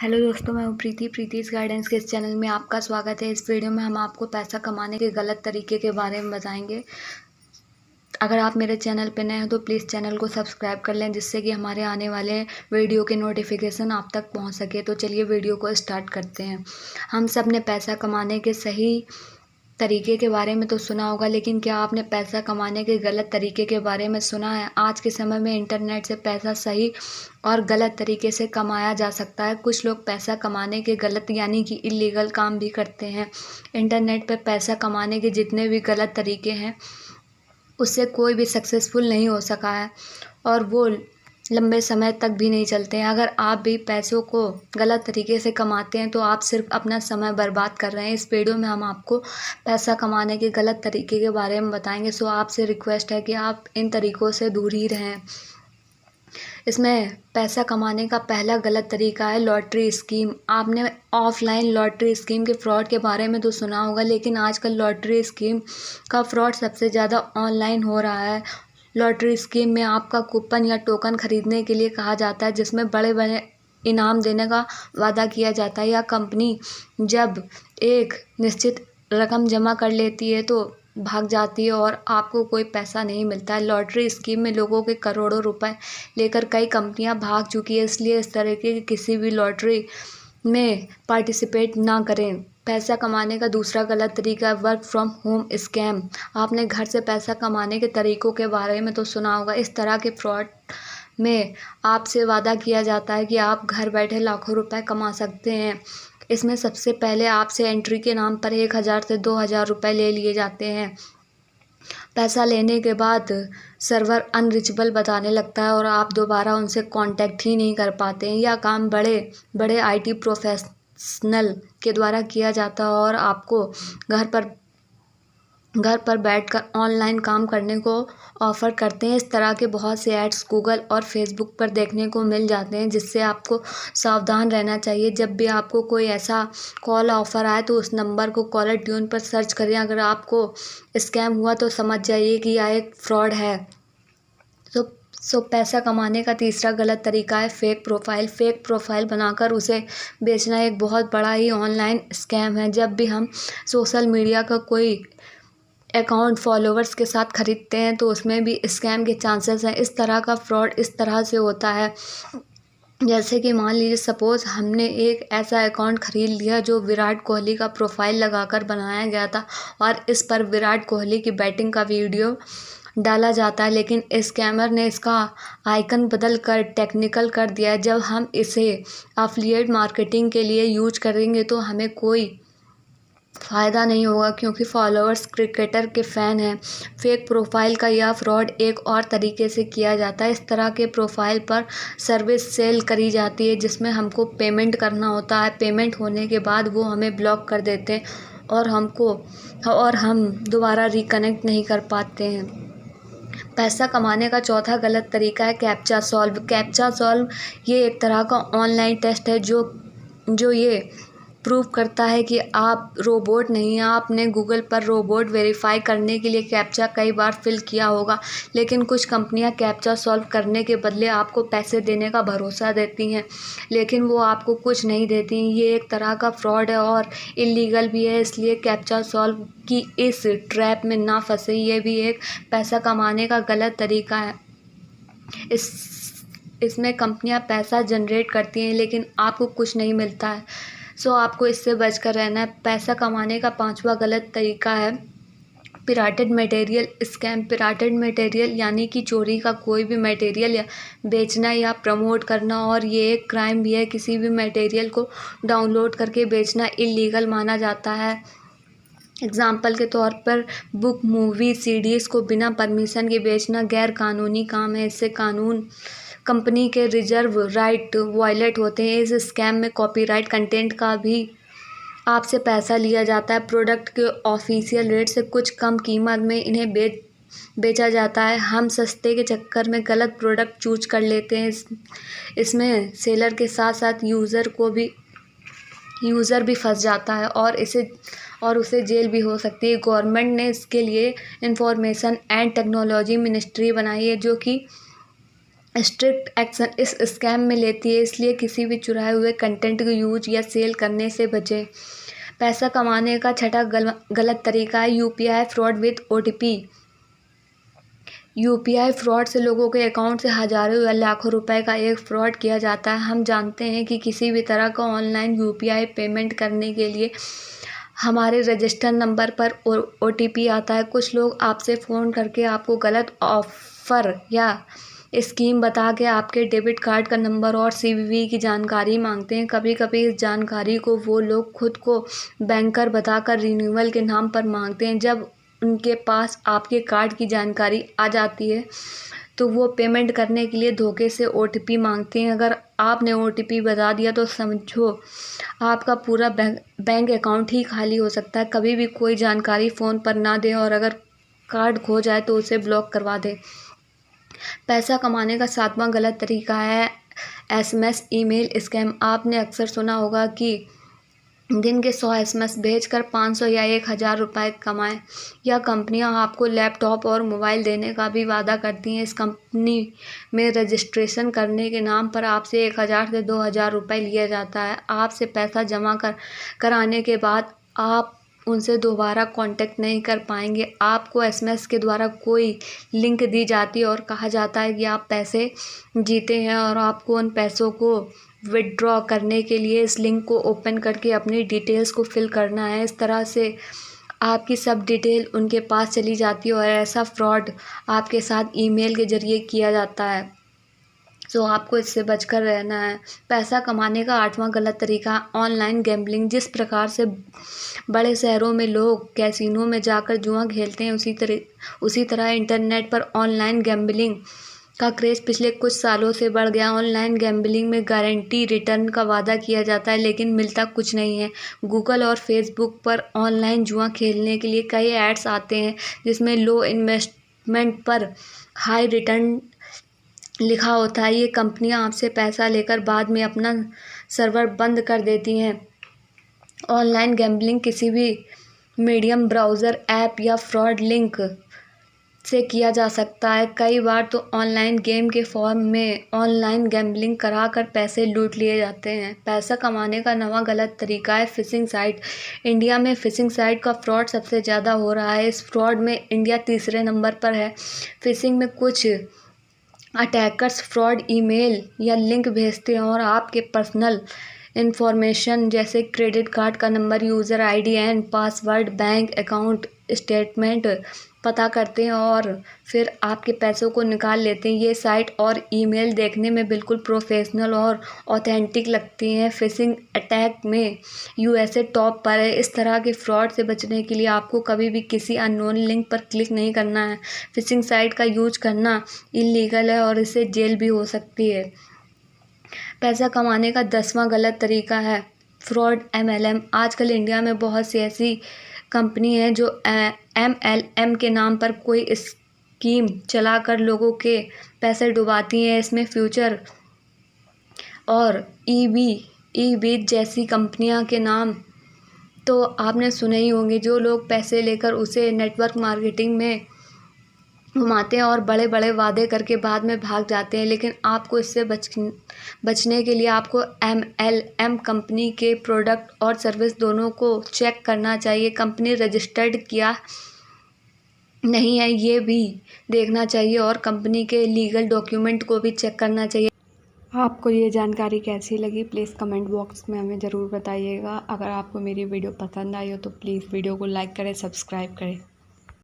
Hello दोस्तों, मैं हूँ प्रीतीज़ गाइडेंस के इस चैनल में आपका स्वागत है। इस वीडियो में हम आपको पैसा कमाने के गलत तरीके के बारे में बताएंगे। अगर आप मेरे चैनल पर नए हैं तो प्लीज़ चैनल को सब्सक्राइब कर लें, जिससे कि हमारे आने वाले वीडियो के नोटिफिकेशन आप तक पहुँच सके। तो चलिए वीडियो को स्टार्ट करते हैं। हम सब ने पैसा कमाने के सही तरीके के बारे में तो सुना होगा, लेकिन क्या आपने पैसा कमाने के गलत तरीके के बारे में सुना है? आज के समय में इंटरनेट से पैसा सही और गलत तरीके से कमाया जा सकता है। कुछ लोग पैसा कमाने के गलत यानी कि इलीगल काम भी करते हैं। इंटरनेट पर पैसा कमाने के जितने भी गलत तरीके हैं, उससे कोई भी सक्सेसफुल नहीं हो सका है और वो लंबे समय तक भी नहीं चलते हैं। अगर आप भी पैसों को गलत तरीके से कमाते हैं तो आप सिर्फ अपना समय बर्बाद कर रहे हैं। इस वीडियो में हम आपको पैसा कमाने के गलत तरीके के बारे में बताएंगे। सो आपसे रिक्वेस्ट है कि आप इन तरीक़ों से दूर ही रहें। इसमें पैसा कमाने का पहला गलत तरीका है लॉटरी स्कीम। आपने ऑफलाइन लॉटरी स्कीम के फ्रॉड के बारे में तो सुना होगा, लेकिन आजकल लॉटरी स्कीम का फ्रॉड सबसे ज़्यादा ऑनलाइन हो रहा है। लॉटरी स्कीम में आपका कूपन या टोकन खरीदने के लिए कहा जाता है, जिसमें बड़े बड़े इनाम देने का वादा किया जाता है, या कंपनी जब एक निश्चित रकम जमा कर लेती है तो भाग जाती है और आपको कोई पैसा नहीं मिलता है। लॉटरी स्कीम में लोगों के करोड़ों रुपए लेकर कई कंपनियां भाग चुकी है, इसलिए इस तरीके की किसी भी लॉटरी में पार्टिसिपेट ना करें। पैसा कमाने का दूसरा गलत तरीका है वर्क फ्रॉम होम स्कैम। आपने घर से पैसा कमाने के तरीक़ों के बारे में तो सुना होगा। इस तरह के फ्रॉड में आपसे वादा किया जाता है कि आप घर बैठे लाखों रुपए कमा सकते हैं। इसमें सबसे पहले आपसे एंट्री के नाम पर 1,000 से 2,000 रुपये ले लिए जाते हैं। पैसा लेने के बाद सर्वर अनरीचेबल बताने लगता है और आप दोबारा उनसे कांटेक्ट ही नहीं कर पाते हैं। यह काम बड़े बड़े IT प्रोफेशनल के द्वारा किया जाता है और आपको घर पर बैठकर ऑनलाइन काम करने को ऑफ़र करते हैं। इस तरह के बहुत से ऐड्स गूगल और फेसबुक पर देखने को मिल जाते हैं, जिससे आपको सावधान रहना चाहिए। जब भी आपको कोई ऐसा कॉल ऑफ़र आए तो उस नंबर को कॉलर ट्यून पर सर्च करें। अगर आपको स्कैम हुआ तो समझ जाइए कि यह एक फ्रॉड है। सो पैसा कमाने का तीसरा गलत तरीका है फेक प्रोफाइल बनाकर उसे बेचना एक बहुत बड़ा ही ऑनलाइन स्कैम है। जब भी हम सोशल मीडिया का कोई अकाउंट फॉलोवर्स के साथ खरीदते हैं तो उसमें भी स्कैम के चांसेस हैं। इस तरह का फ्रॉड इस तरह से होता है, जैसे कि मान लीजिए सपोज़ हमने एक ऐसा अकाउंट खरीद लिया जो विराट कोहली का प्रोफाइल लगाकर बनाया गया था और इस पर विराट कोहली की बैटिंग का वीडियो डाला जाता है, लेकिन स्कैमर ने इसका आइकन बदल कर टेक्निकल कर दिया है। जब हम इसे एफिलिएट मार्केटिंग के लिए यूज करेंगे तो हमें कोई फ़ायदा नहीं होगा, क्योंकि फॉलोअर्स क्रिकेटर के फ़ैन हैं। फेक प्रोफाइल का यह फ्रॉड एक और तरीके से किया जाता है। इस तरह के प्रोफाइल पर सर्विस सेल करी जाती है, जिसमें हमको पेमेंट करना होता है। पेमेंट होने के बाद वो हमें ब्लॉक कर देते हैं और हम दोबारा रिकनेक्ट नहीं कर पाते हैं। पैसा कमाने का चौथा गलत तरीका है कैप्चा सॉल्व। ये एक तरह का ऑनलाइन टेस्ट है जो ये प्रूव करता है कि आप रोबोट नहीं हैं। आपने गूगल पर रोबोट वेरीफाई करने के लिए कैप्चा कई बार फिल किया होगा, लेकिन कुछ कंपनियां कैप्चा सॉल्व करने के बदले आपको पैसे देने का भरोसा देती हैं, लेकिन वो आपको कुछ नहीं देती। ये एक तरह का फ्रॉड है और इलीगल भी है, इसलिए कैप्चा सॉल्व की इस ट्रैप में ना फंसे। ये भी एक पैसा कमाने का गलत तरीका है। इसमें कंपनियां पैसा जनरेट करती हैं, लेकिन आपको कुछ नहीं मिलता है। सो आपको इससे बचकर रहना है। पैसा कमाने का पांचवा गलत तरीका है पिराटेड मटेरियल स्कैम। पिराटेड मटेरियल यानी कि चोरी का कोई भी मटेरियल या बेचना या प्रमोट करना, और ये एक क्राइम भी है। किसी भी मटेरियल को डाउनलोड करके बेचना इलीगल माना जाता है। एग्जाम्पल के तौर पर बुक, मूवी, CDs को बिना परमिशन के बेचना गैर कानूनी काम है। इससे कंपनी के रिजर्व राइट वायलेट होते हैं। इस स्कैम में कॉपीराइट कंटेंट का भी आपसे पैसा लिया जाता है। प्रोडक्ट के ऑफिशियल रेट से कुछ कम कीमत में इन्हें बेचा जाता है। हम सस्ते के चक्कर में गलत प्रोडक्ट चूज कर लेते हैं। इसमें सेलर के साथ साथ यूज़र भी फंस जाता है और उसे जेल भी हो सकती है। गवर्नमेंट ने इसके लिए इंफॉर्मेशन एंड टेक्नोलॉजी मिनिस्ट्री बनाई है, जो कि स्ट्रिक्ट एक्शन इस स्कैम में लेती है, इसलिए किसी भी चुराए हुए कंटेंट को यूज या सेल करने से बचें। पैसा कमाने का छठा गलत तरीका है UPI fraud with OTP. UPI fraud से लोगों के अकाउंट से हज़ारों या लाखों रुपए का एक फ्रॉड किया जाता है। हम जानते हैं कि किसी भी तरह का ऑनलाइन यूपीआई पेमेंट करने के लिए हमारे रजिस्टर नंबर पर ओटीपी आता है। कुछ लोग आपसे फ़ोन करके आपको गलत ऑफ़र या स्कीम बता के आपके डेबिट कार्ड का नंबर और सीवीवी की जानकारी मांगते हैं। कभी कभी इस जानकारी को वो लोग खुद को बैंकर बताकर रिन्यूअल के नाम पर मांगते हैं। जब उनके पास आपके कार्ड की जानकारी आ जाती है तो वो पेमेंट करने के लिए धोखे से ओटीपी मांगते हैं। अगर आपने ओटीपी बता दिया तो समझो आपका पूरा बैंक अकाउंट ही खाली हो सकता है। कभी भी कोई जानकारी फ़ोन पर ना दें और अगर कार्ड खो जाए तो उसे ब्लॉक करवा दें। पैसा कमाने का सातवां गलत तरीका है एसएमएस ईमेल स्कैम। आपने अक्सर सुना होगा कि दिन के 100 एसएमएस भेजकर 500 या 1000 रुपये कमाएं। यह कंपनियां आपको लैपटॉप और मोबाइल देने का भी वादा करती हैं। इस कंपनी में रजिस्ट्रेशन करने के नाम पर आपसे 1000 से 2000 रुपये लिया जाता है। आपसे पैसा जमा कराने के बाद आप उनसे दोबारा कांटेक्ट नहीं कर पाएंगे। आपको एसएमएस के द्वारा कोई लिंक दी जाती है और कहा जाता है कि आप पैसे जीते हैं और आपको उन पैसों को विड्रॉ करने के लिए इस लिंक को ओपन करके अपनी डिटेल्स को फिल करना है। इस तरह से आपकी सब डिटेल उनके पास चली जाती है और ऐसा फ्रॉड आपके साथ ईमेल के ज़रिए किया जाता है। तो आपको इससे बचकर रहना है। पैसा कमाने का आठवां गलत तरीका ऑनलाइन गैम्बलिंग। जिस प्रकार से बड़े शहरों में लोग कैसीनो में जाकर जुआ खेलते हैं उसी तरह इंटरनेट पर ऑनलाइन गैम्बलिंग का क्रेज़ पिछले कुछ सालों से बढ़ गया। ऑनलाइन गैम्बलिंग में गारंटी रिटर्न का वादा किया जाता है लेकिन मिलता कुछ नहीं है। गूगल और फेसबुक पर ऑनलाइन जुआ खेलने के लिए कई एड्स आते हैं जिसमें लो इन्वेस्टमेंट पर हाई रिटर्न लिखा होता है। ये कंपनियां आपसे पैसा लेकर बाद में अपना सर्वर बंद कर देती हैं। ऑनलाइन गैम्बलिंग किसी भी मीडियम, ब्राउज़र, ऐप या फ्रॉड लिंक से किया जा सकता है। कई बार तो ऑनलाइन गेम के फॉर्म में ऑनलाइन गैम्बलिंग कराकर पैसे लूट लिए जाते हैं। पैसा कमाने का नवा गलत तरीका है फिशिंग साइट। इंडिया में फिशिंग साइट का फ्रॉड सबसे ज़्यादा हो रहा है। इस फ्रॉड में इंडिया तीसरे नंबर पर है। फिशिंग में कुछ अटैकर्स फ्रॉड ईमेल या लिंक भेजते हैं और आपके पर्सनल इन्फॉर्मेशन जैसे क्रेडिट कार्ड का number, user ID and password, bank account statement पता करते हैं और फिर आपके पैसों को निकाल लेते हैं। ये साइट और ईमेल देखने में बिल्कुल प्रोफेशनल और ऑथेंटिक लगती हैं। फिशिंग अटैक में यूएसए टॉप पर है। इस तरह के फ्रॉड से बचने के लिए आपको कभी भी किसी अननोन लिंक पर क्लिक नहीं करना है। फिशिंग साइट का यूज करना इलीगल है और इससे जेल भी हो सकती है। पैसा कमाने का 10वां गलत तरीका है फ्रॉड एमएलएम। आजकल इंडिया में बहुत सी ऐसी कंपनी है जो एमएलएम के नाम पर कोई स्कीम चलाकर लोगों के पैसे डुबाती हैं। इसमें फ्यूचर और ईबी जैसी कंपनियां के नाम तो आपने सुने ही होंगे। जो लोग पैसे लेकर उसे नेटवर्क मार्केटिंग में घुमाते हैं और बड़े बड़े वादे करके बाद में भाग जाते हैं। लेकिन आपको इससे बचने के लिए आपको एमएलएम कंपनी के प्रोडक्ट और सर्विस दोनों को चेक करना चाहिए। कंपनी रजिस्टर्ड किया नहीं है ये भी देखना चाहिए और कंपनी के लीगल डॉक्यूमेंट को भी चेक करना चाहिए। आपको ये जानकारी कैसी लगी प्लीज़ कमेंट बॉक्स में हमें ज़रूर बताइएगा। अगर आपको मेरी वीडियो पसंद आई हो तो प्लीज़ वीडियो को लाइक करें, सब्सक्राइब करें।